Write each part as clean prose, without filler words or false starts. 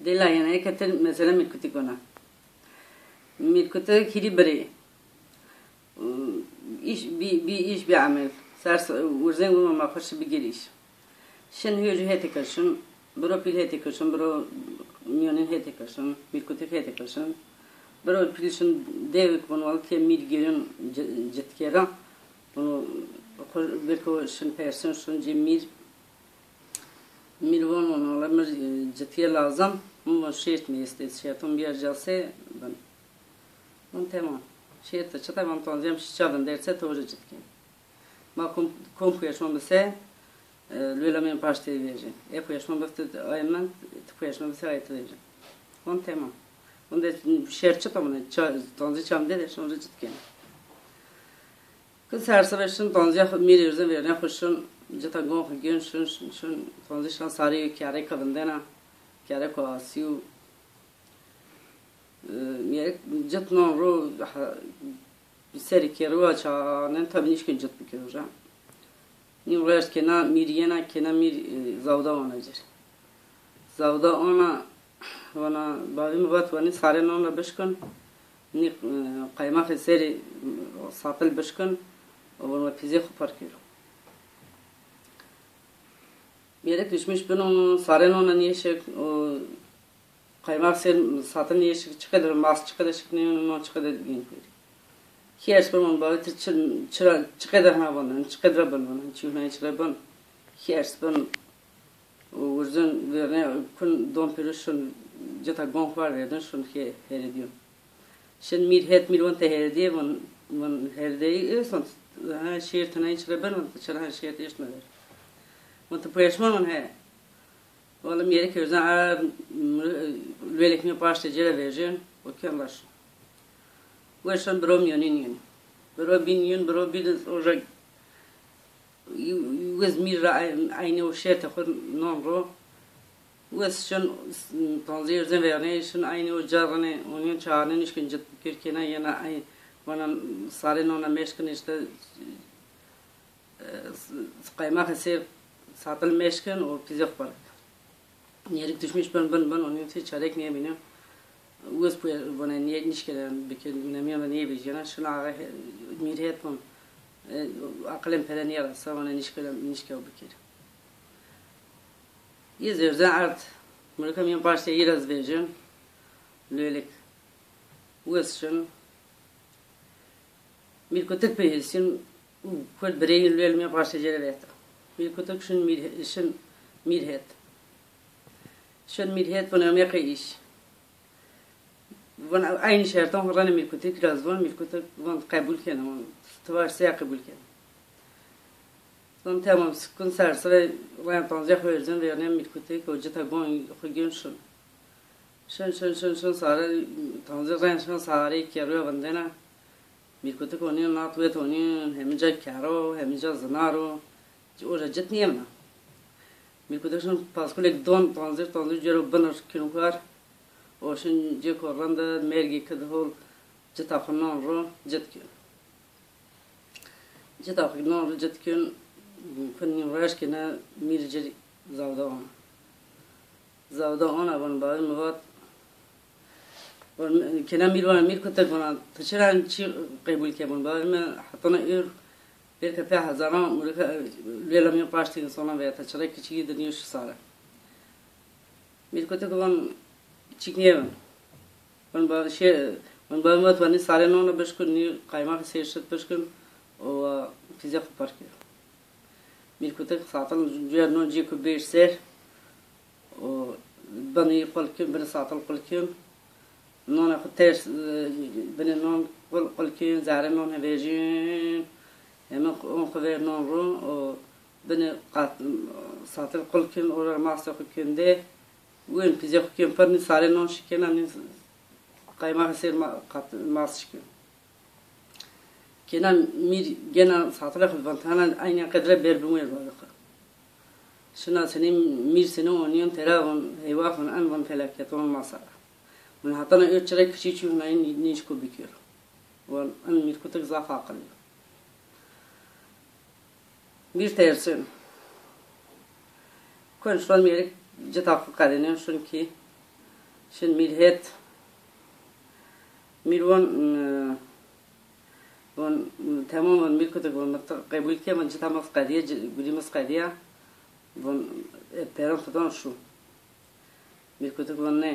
Dela yani keter mesela mirkutik ona. Mirkutik hiri biri. İş bir iş bir amel. Sers urzen bunu ma hoş bir giriş. Şen hücü hete kaşın, bro pil hete kaşın, bro miyonin hete kaşın, mirkutik hete kaşın. Bro pilşin devik bunu al ki mir gelin jetkera. Bunu belki şen person şun cemir mirvan onu alamır jetkiye lazım. Ama şehit mi istedi şeytan bir ajase ben. On tamam. Şehit de çatay ben tanıyorum şişavdan derse doğru jetkiye. Ma kompuyaşmam bise Lülemin başlığı vereceğim. Yapıyaşmam bise ayman, tıpıyaşmam bise ayet vereceğim. On tamam. Onda şehir çıtamını tanzı çam dedi sonra jetkiye. Kız her sefer şun tanzıya miriyoruz verene hoşun jeta gon gün şun tanzı şan sarı kâre kavandena kâre ko asiu Miyerek jet non ro seri kero açanen tabii nişkin jet büküyor. Ni uğraş kena miriyena kena mir zavda onacır. Zavda ona bavi mubat vani sare nonla bişkın ni kaymak seri satil bişkın ona fizik farkıyor. Miyerek düşmüş bunun sare nonla niye şey kaymak ser satil niye çıkıyor mas çıkıyor şıknıyor çıkıyor diye. Hiyers bunun bavi çıkıyor ha bunun çıkıyor bunun çünkü çıkıyor bunun hiyers bunun uzun verene kun don perişan jeta gon var verden şun ki herediyor. Şen mir vante herediye von herediye son ha şehir tanay çıkıyor bunun çıkıyor şehir değişmedi. Vante perişan he. Valla miyere közden lüelek mi başta cere vereceğim o kendiler. Veşen bro miyonin bro bin bro bir olacak وزمير عيني وشات أخذ نمرو وشن تنظير زماني شن عيني وجارني ونين شارني نشكن جت كيركنا ينا عين وانا صارين وانا مشكن إشتا قيمة خسير ساطل مشكن وبيزخ برك نيرك تشمش بن ونين في شارك نيا بينا وز بوي وانا نيا نشكن بكل نميا نيا بيجينا شن عاره ميرهات من Aklım falan yarasa ona nişkal bükür. Yüzlerden art. Mırkam yan başta biraz vereceğim. Lülelik. Uğraşın. Bir kutuk peyilsin. Kul bireyin lülelim yan başta cere verdi. Bir kutuk şun mirhet. Şun mirhet bana mekı iş. Bana aynı şarttan horanı bir kutuk biraz var. Bir kutuk bana kabul kenem. Tvarsa kabul kenem. Son tamam sıkın serse ve ben tanzih vereceğim ve yani mirkutek o jeta gon gün şun sarı tanzih ren şun sarı kero bandena mirkutek onu nat ve onu hemca karo hemca zanaro o jet niyema mirkutek şun paskule don tanzih jero banır kinukar o şun je koranda mergi kadhol jeta khnon ro jetkin jeta khnon ro jetkin Fınni uğraşkına mirceri zavda ona bana bağlı muvat kena mir kutak bana taşıran çi kabul ke bana bağlı mı hatana bir kafe hazaran murka lelam ya pastı sonra ve taşıra küçük deniyor şu sara mir kutak bana çıkniye bana bağlı bana bağlı muvat bana sare nona başkın ni kaymak seyşet başkın o fizik park Bir kutak satal juyarno ji ku bir ser o bani qalkim bir satal qalkim nona xter bani non qalkim zare non hevejin hemen on xaver non ro o bani qat satal qalkim ora masa xukinde wen pize xukim parni sare non shikena ni qayma ser qat mas shikin Kenan mir gena satla xulban tana aynı kadar berbumuyor balık. Şuna senin mir senin oniyon teravun heyvafun anvan felaket olmasa. Mun hatana ölçerek küçük çuğunayın niş kubikyor. Wan an mir kutak zafa akıllı. Bir tersin. Kon şu an mirek jeta kadenen şun ki Şimdi millet milwan ون تماما میکرد ون قبول که من جت هم قضیه گویی مس قضیه ون پیرام فدان شو میکرد ون نه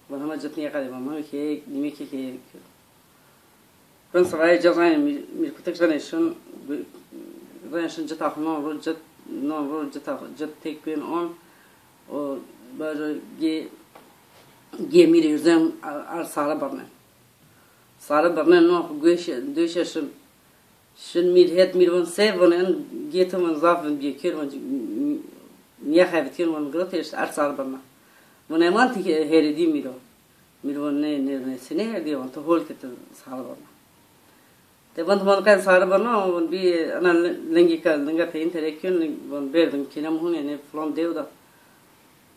ون هم جت نیا قضیه ون هم که نیمی که ون سرای جزاین میکرد جنشون جت آخران رو جت نام رو جت تکین آن و برای میری زم ال ساله برنه ساله برنه نه گویش دویششون شن میرهت میرون سه ونن گیت من زافن بیکر ون نیا خیابتین ون گرفتش ال ساله برنه ون امانتی که هردی میرون نه سنه هردی ون تو هول کت ساله برنه تبان تو من کن ساله برنه ون بی انا لنگا پین ترکیون ون بردم کنم هون یعنی فلان دیو دا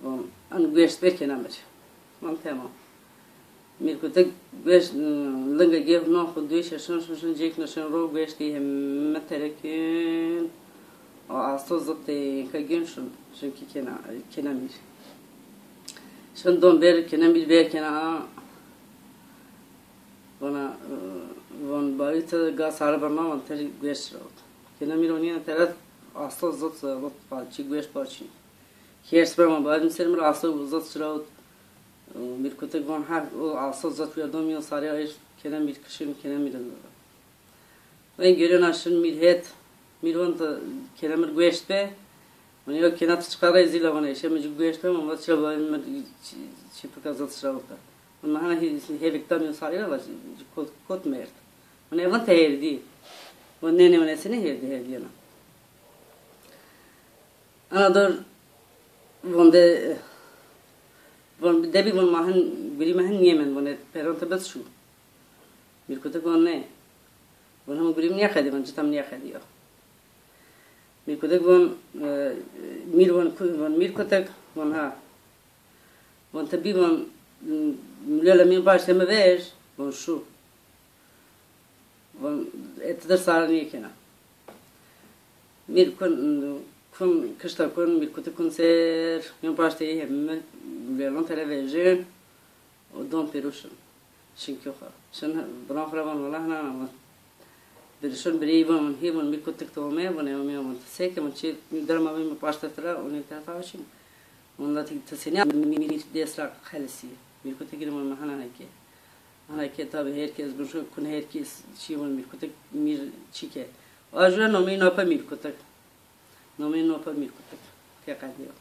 ون ان گویش برکنم بچه من تمام میرکوت گویش لنگا گیف نه خود دویش شون جیک نشون رو گویش دی هم مترکین آسوز زبطه کجینشون کی کنم میر شون دون بر کنم میر بر کنم ون باید گاز سال برنامه ون تری گویش رود کنم میرونی ترت آسوز زبط پاچی گویش پاچی هیچ برام باید میسرم رو آسوز زبط رود میرکوت گون هر آسوز زبط بیادم میان سری آیش کنم میر کشیم کنم میرن و این گریه نشون میرهت میرون تا کنم میر گویش به من یا کنات چقدر زیلا ونایشه مجبور گویش به من وقت چرا باید من چی پکازات شروع کرد من هنر هی وقتا میان سری را واسه کت مرد من ایوان تهردی و نه من اسنه هردی نه انا دور ونده ون دبی ون ماهن بری ماهن نیمن ونه پیران تبص شو میرکوت ون نه ون هم بریم نیا خدی ون جتام نیا خدی یا میرکوت ون میرکوت ون ها ون تبی ون ملل می باش تم بیش ون شو ون اتدر سارنیه کنه میرکون کن کشتا کن میرکوت کن سر می باش تیه هم لرون تلویزیون و دون پیروشن شنکیو خا شن بران خرابان ولی نه برشون بریبون من هیون میرکوت تکتومه ونه من تسیک من چی درم می باش ترا اونی تفاوشیم من لا تسینیا می دیسرا خالصی میرکوت گیرم من هنر که تابه هر کس برشون کن هر کس چی من میرکوت میر چی که آجورا نمی ناپا میرکوت نمی ناپا میرکوت که قدیه